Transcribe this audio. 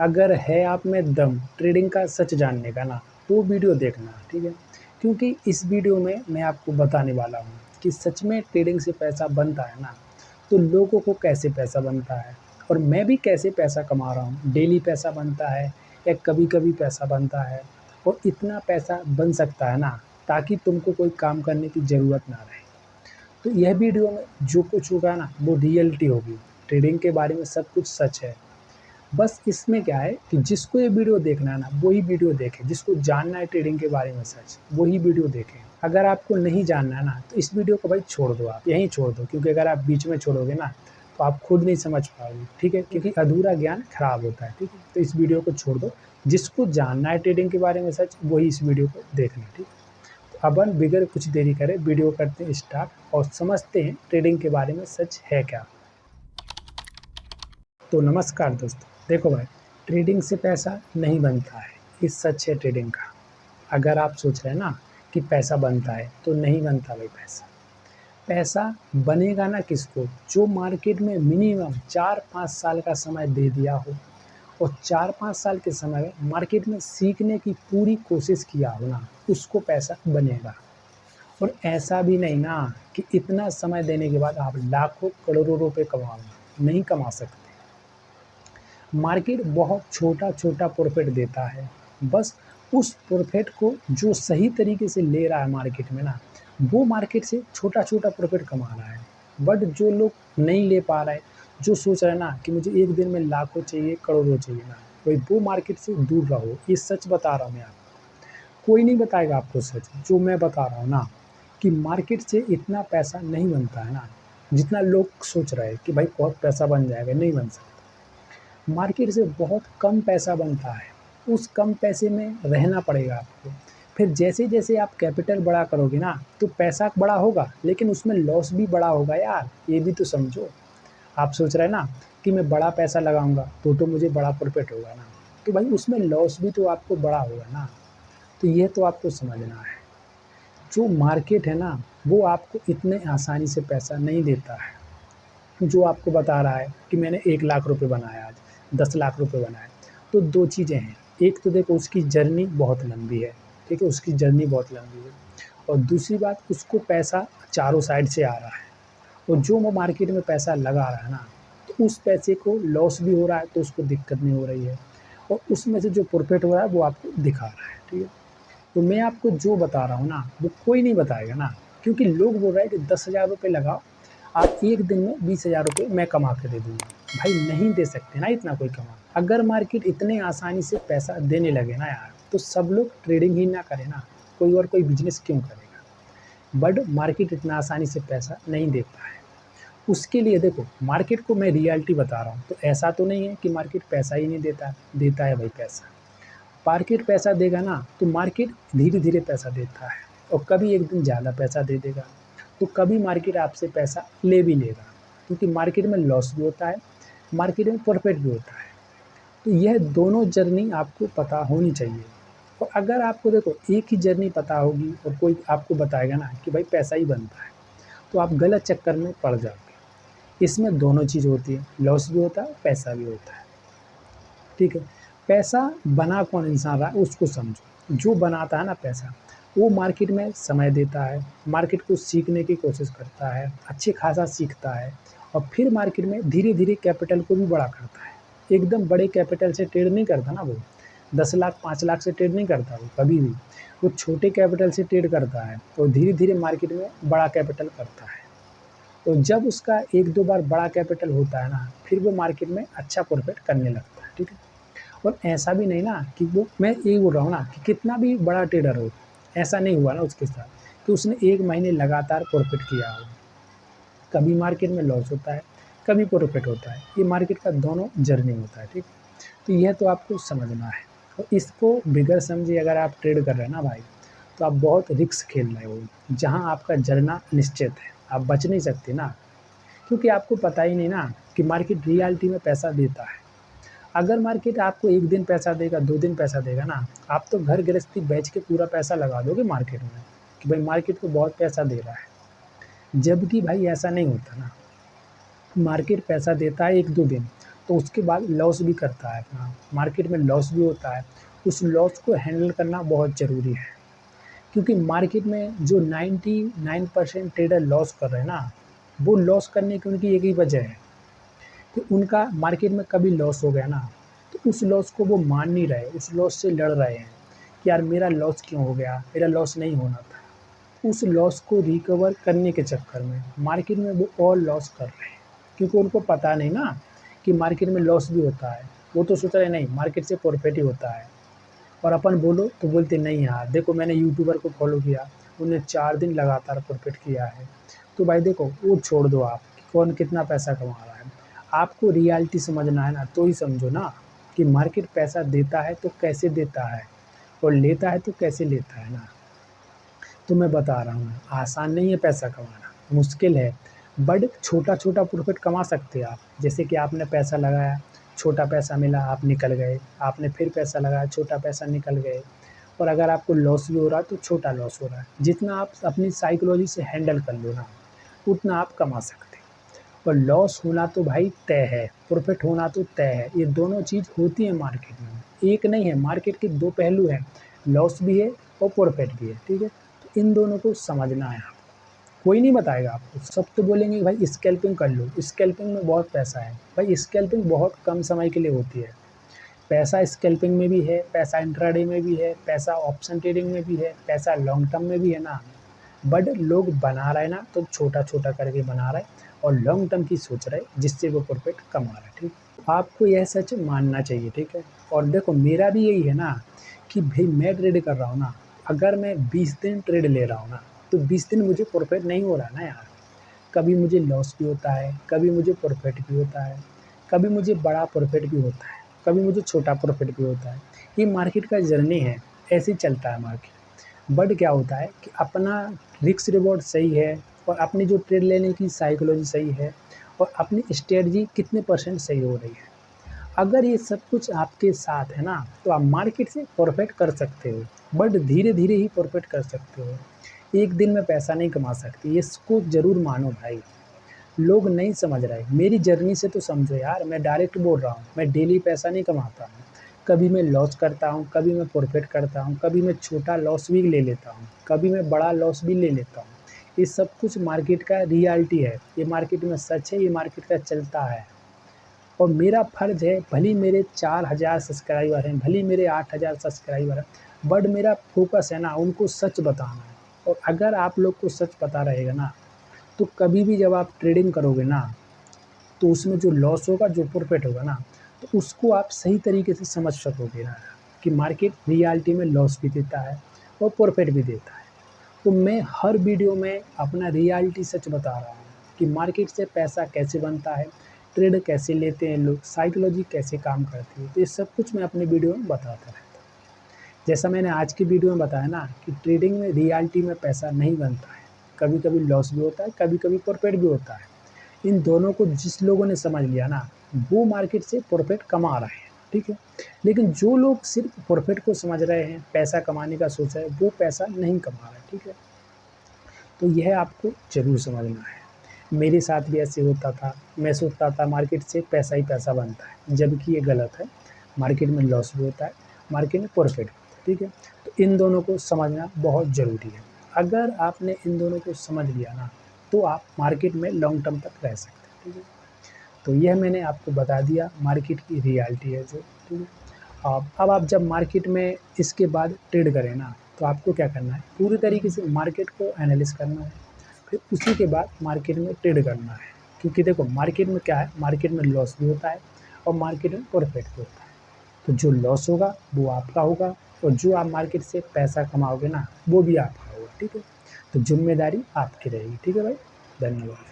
अगर है आप में दम ट्रेडिंग का सच जानने का ना, तो वीडियो देखना, ठीक है? क्योंकि इस वीडियो में मैं आपको बताने वाला हूँ कि सच में ट्रेडिंग से पैसा बनता है ना, तो लोगों को कैसे पैसा बनता है और मैं भी कैसे पैसा कमा रहा हूँ। डेली पैसा बनता है या कभी-कभी पैसा बनता है और इतना पैसा बन सकता है ना, ताकि तुमको कोई काम करने की ज़रूरत ना रहे। तो यह वीडियो में जो कुछ होगा ना, वो रियलिटी होगी। ट्रेडिंग के बारे में सब कुछ सच है। बस इसमें क्या है कि जिसको ये वीडियो देखना है ना, वही वीडियो देखे। जिसको जानना है ट्रेडिंग के बारे में सच, वही वीडियो देखे। अगर आपको नहीं जानना है ना, तो इस वीडियो को भाई छोड़ दो, आप यहीं छोड़ दो, क्योंकि अगर आप बीच में छोड़ोगे ना, तो आप खुद नहीं समझ पाओगे, ठीक है? क्योंकि अधूरा ज्ञान खराब होता है, ठीक है? तो इस वीडियो को छोड़ दो। जिसको जानना है ट्रेडिंग के बारे में सच, वही इस वीडियो को देख ले, ठीक है? तो अपन बिगर कुछ देरी करे वीडियो करते हैं स्टार्ट और समझते हैं ट्रेडिंग के बारे में सच है क्या। तो नमस्कार दोस्तों, देखो भाई, ट्रेडिंग से पैसा नहीं बनता है, ये सच है ट्रेडिंग का। अगर आप सोच रहे हैं ना कि पैसा बनता है, तो नहीं बनता भाई पैसा। पैसा बनेगा ना किसको, जो मार्केट में मिनिमम 4-5 साल का समय दे दिया हो और 4-5 साल के समय में मार्केट में सीखने की पूरी कोशिश किया हो ना, उसको पैसा बनेगा। और ऐसा भी नहीं ना कि इतना समय देने के बाद आप लाखों करोड़ों रुपए कमाओगे, नहीं कमा सकते। मार्केट बहुत छोटा-छोटा प्रॉफ़िट देता है। बस उस प्रॉफ़िट को जो सही तरीके से ले रहा है मार्केट में ना, वो मार्केट से छोटा-छोटा प्रॉफ़िट कमा रहा है। बट जो लोग नहीं ले पा रहे, जो सोच रहे हैं ना कि मुझे एक दिन में लाखों चाहिए, करोड़ों चाहिए ना, भाई वो मार्केट से दूर रहो। ये सच बता रहा हूँ मैं आपको। कोई नहीं बताएगा आपको सच, जो मैं बता रहा हूँ ना कि मार्केट से इतना पैसा नहीं बनता है ना, जितना लोग सोच रहे हैं कि भाई बहुत पैसा बन जाएगा, नहीं बन सकता। मार्केट से बहुत कम पैसा बनता है, उस कम पैसे में रहना पड़ेगा आपको। फिर जैसे-जैसे आप कैपिटल बड़ा करोगे ना, तो पैसा बड़ा होगा, लेकिन उसमें लॉस भी बड़ा होगा यार, ये भी तो समझो। आप सोच रहे हैं ना कि मैं बड़ा पैसा लगाऊँगा, तो मुझे बड़ा प्रॉफ़िट होगा ना, तो भाई उसमें लॉस भी तो आपको बड़ा होगा ना, तो ये तो आपको समझना है। जो मार्केट है ना, वो आपको इतने आसानी से पैसा नहीं देता है। जो आपको बता रहा है कि मैंने 1 लाख रुपए बनाए आज, 10 लाख रुपए बनाए। तो 2 चीज़ें हैं, एक तो देखो उसकी जर्नी बहुत लंबी है, ठीक है? उसकी जर्नी बहुत लंबी है और दूसरी बात उसको पैसा चारों साइड से आ रहा है और जो वो मार्केट में पैसा लगा रहा है ना, तो उस पैसे को लॉस भी हो रहा है तो उसको दिक्कत नहीं हो रही है और उसमें से जो प्रॉफ़िट हो रहा है वो आपको दिखा रहा है, ठीक है? तो मैं आपको जो बता रहा हूँ ना, वो कोई नहीं बताएगा ना, क्योंकि लोग बोल रहे हैं कि 10,000 रुपए लगाओ, आप एक दिन में 20,000 रुपए मैं कमा के दे दूँगा। भाई नहीं दे सकते ना इतना कोई कमा। अगर मार्केट इतने आसानी से पैसा देने लगे ना यार, तो सब लोग ट्रेडिंग ही ना करें ना, कोई और कोई बिज़नेस क्यों करेगा? बट मार्केट इतना आसानी से पैसा नहीं देता है। उसके लिए देखो, मार्केट को मैं रियलिटी बता रहा हूँ, तो ऐसा तो नहीं है कि मार्केट पैसा ही नहीं देता, देता है भाई पैसा। मार्केट पैसा देगा ना, तो मार्केट धीरे-धीरे पैसा देता है और कभी एक दिन ज़्यादा पैसा दे देगा, तो कभी मार्केट आपसे पैसा ले भी लेगा, क्योंकि मार्केट में लॉस भी होता है, मार्केट में प्रॉफ़िट भी होता है। तो यह दोनों जर्नी आपको पता होनी चाहिए और अगर आपको देखो एक ही जर्नी पता होगी और कोई आपको बताएगा ना कि भाई पैसा ही बनता है, तो आप गलत चक्कर में पड़ जाओगे। इसमें दोनों चीज़ होती है, लॉस भी होता है, पैसा भी होता है। ठीक है? पैसा बना कौन इंसान रहा है उसको समझो। जो बनाता है ना पैसा, वो मार्केट में समय देता है, मार्केट को सीखने की कोशिश करता है, अच्छे खासा सीखता है और फिर मार्केट में धीरे-धीरे कैपिटल को भी बड़ा करता है। एकदम बड़े कैपिटल से ट्रेड नहीं करता ना वो, 10 लाख 5 लाख से ट्रेड नहीं करता वो कभी भी। वो छोटे कैपिटल से ट्रेड करता है और धीरे-धीरे मार्केट में बड़ा कैपिटल करता है। तो जब उसका 1-2 बार बड़ा कैपिटल होता है ना, फिर वो मार्केट में अच्छा प्रॉफ़िट करने लगता है, ठीक है? और ऐसा भी नहीं ना कि वो मैं यही बोल रहा हूँ ना कि कितना भी बड़ा ट्रेडर हो, ऐसा नहीं हुआ ना उसके साथ कि उसने 1 महीने लगातार प्रॉफ़िट किया हो। कभी मार्केट में लॉस होता है, कभी प्रॉफ़िट होता है। ये मार्केट का दोनों जर्नी होता है, ठीक? तो यह तो आपको समझना है और इसको बगैर समझे अगर आप ट्रेड कर रहे हैं ना भाई, तो आप बहुत रिस्क खेल रहे हो, जहाँ आपका जरना निश्चित है। आप बच नहीं सकते ना, क्योंकि आपको पता ही नहीं ना कि मार्केट रियलिटी में पैसा देता है। अगर मार्केट आपको 1 दिन पैसा देगा, 2 दिन पैसा देगा ना, आप तो घर गृहस्थी बेच के पूरा पैसा लगा दोगे मार्केट में, कि भाई मार्केट को बहुत पैसा दे रहा है। जबकि भाई ऐसा नहीं होता ना, मार्केट पैसा देता है 1-2 दिन, तो उसके बाद लॉस भी करता है अपना, मार्केट में लॉस भी होता है। उस लॉस को हैंडल करना बहुत ज़रूरी है, क्योंकि मार्केट में जो 99% ट्रेडर लॉस कर रहे हैं ना, वो लॉस करने की उनकी एक ही वजह है कि उनका मार्केट में कभी लॉस हो गया ना, तो उस लॉस को वो मान नहीं रहे, उस लॉस से लड़ रहे हैं कि यार मेरा लॉस क्यों हो गया, मेरा लॉस नहीं होना था। उस लॉस को रिकवर करने के चक्कर में मार्केट में वो और लॉस कर रहे हैं, क्योंकि उनको पता नहीं ना कि मार्केट में लॉस भी होता है। वो तो सोच रहे नहीं मार्केट से प्रॉफिट ही होता है, और अपन बोलो तो बोलते नहीं यार देखो मैंने यूट्यूबर को फॉलो किया, उन्होंने 4 दिन लगातार प्रॉफिट किया है। तो भाई देखो वो छोड़ दो आप कि कौन कितना पैसा कमा रहा है। आपको रियलिटी समझना है ना, तो ही समझो ना कि मार्केट पैसा देता है तो कैसे देता है, और लेता है तो कैसे लेता है ना। तो मैं बता रहा हूँ आसान नहीं है पैसा कमाना, मुश्किल है। बट छोटा-छोटा प्रॉफिट कमा सकते हैं आप। जैसे कि आपने पैसा लगाया, छोटा पैसा मिला, आप निकल गए। आपने फिर पैसा लगाया, छोटा पैसा निकल गए। और अगर आपको लॉस भी हो रहा है तो छोटा लॉस हो रहा है। जितना आप अपनी साइकोलॉजी से हैंडल कर लो ना, उतना आप कमा सकते हो। और लॉस होना तो भाई तय है, प्रॉफिट होना तो तय है। ये दोनों चीज़ होती है मार्केट में। एक नहीं है, मार्केट के 2 पहलू हैं, लॉस भी है और प्रॉफिट भी है, ठीक है? तो इन दोनों को समझना है आपको। कोई नहीं बताएगा आपको, सब तो बोलेंगे कि भाई स्कैल्पिंग कर लो, स्कैल्पिंग में बहुत पैसा है। भाई स्कैल्पिंग बहुत कम समय के लिए होती है। पैसा स्कैल्पिंग में भी है, पैसा इंट्राडे में भी है, पैसा ऑप्शन ट्रेडिंग में भी है, पैसा लॉन्ग टर्म में भी है ना। बट लोग बना रहे ना तो छोटा-छोटा करके बना रहे और लॉन्ग टर्म की सोच रहे जिससे वो प्रॉफिट कमा रहे, ठीक। आपको यह सच मानना चाहिए, ठीक है। और देखो मेरा भी यही है ना कि भई मैं ट्रेड कर रहा हूँ ना, अगर मैं 20 दिन ट्रेड ले रहा हूँ ना, तो 20 दिन मुझे प्रॉफिट नहीं हो रहा ना यार। कभी मुझे लॉस भी होता है, कभी मुझे प्रॉफिट भी होता है, कभी मुझे बड़ा प्रॉफिट भी होता है, कभी मुझे छोटा प्रॉफिट भी होता है। ये मार्केट का जर्नी है, ऐसे ही चलता है मार्केट। बट क्या होता है कि अपना रिस्क रिवॉर्ड सही है और अपनी जो ट्रेड लेने की साइकोलॉजी सही है और अपनी स्ट्रेटजी कितने परसेंट सही हो रही है। अगर ये सब कुछ आपके साथ है ना, तो आप मार्केट से प्रॉफिट कर सकते हो, बट धीरे-धीरे ही प्रॉफिट कर सकते हो। एक दिन में पैसा नहीं कमा सकते, इसको ज़रूर मानो भाई। लोग नहीं समझ रहे, मेरी जर्नी से तो समझो यार, मैं डायरेक्ट बोल रहा हूँ, मैं डेली पैसा नहीं कमाता हूँ। कभी मैं लॉस करता हूँ, कभी मैं प्रॉफिट करता हूँ, कभी मैं छोटा लॉस भी ले लेता हूँ, कभी मैं बड़ा लॉस भी ले लेता हूँ। ये सब कुछ मार्केट का रियलिटी है, ये मार्केट में सच है, ये मार्केट का चलता है। और मेरा फ़र्ज़ है, भले ही मेरे 4000 सब्सक्राइबर हैं, भले ही मेरे 8000 सब्सक्राइबर हैं, बट मेरा फ़ोकस है ना उनको सच बताना है। और अगर आप लोग को सच पता रहेगा ना, तो कभी भी जब आप ट्रेडिंग करोगे ना, तो उसमें जो लॉस होगा, जो प्रॉफ़िट होगा ना, तो उसको आप सही तरीके से समझ सकोगे ना कि मार्केट रियलिटी में लॉस भी देता है और प्रॉफ़िट भी देता है। तो मैं हर वीडियो में अपना रियलिटी सच बता रहा हूँ कि मार्केट से पैसा कैसे बनता है, ट्रेड कैसे लेते हैं लोग, साइकोलॉजी कैसे काम करती है। तो ये सब कुछ मैं अपनी वीडियो में बताता रहता हूँ। जैसा मैंने आज की वीडियो में बताया ना कि ट्रेडिंग में रियलिटी में पैसा नहीं बनता है। कभी-कभी लॉस भी होता है, कभी-कभी प्रॉफ़िट भी होता है। इन दोनों को जिस लोगों ने समझ लिया ना, वो मार्केट से प्रॉफ़िट कमा रहे हैं, ठीक है। लेकिन जो लोग सिर्फ़ प्रॉफ़िट को समझ रहे हैं, पैसा कमाने का सोच रहे हैं, वो पैसा नहीं कमा रहे, ठीक है। तो यह आपको ज़रूर समझना है। मेरे साथ भी ऐसे होता था, मैं सोचता था मार्केट से पैसा ही पैसा बनता है, जबकि ये गलत है। मार्केट में लॉस भी होता है, मार्केट में प्रॉफ़िट भी होता है, ठीक है। तो इन दोनों को समझना बहुत ज़रूरी है। अगर आपने इन दोनों को समझ लिया ना, तो आप मार्केट में लॉन्ग टर्म तक रह सकते हैं, ठीक है। तो यह मैंने आपको बता दिया मार्केट की रियलिटी है जो, ठीक है। अब आप जब मार्केट में इसके बाद ट्रेड करें ना, तो आपको क्या करना है, पूरी तरीके से मार्केट को एनालिसिस करना है, फिर उसी के बाद मार्केट में ट्रेड करना है। क्योंकि देखो मार्केट में क्या है, मार्केट में लॉस भी होता है और मार्केट में प्रॉफिट भी होता है। तो जो लॉस होगा वो आपका होगा और जो आप मार्केट से पैसा कमाओगे ना, वो भी आपका होगा, ठीक है। तो ज़िम्मेदारी आपकी रहेगी, ठीक है भाई। धन्यवाद।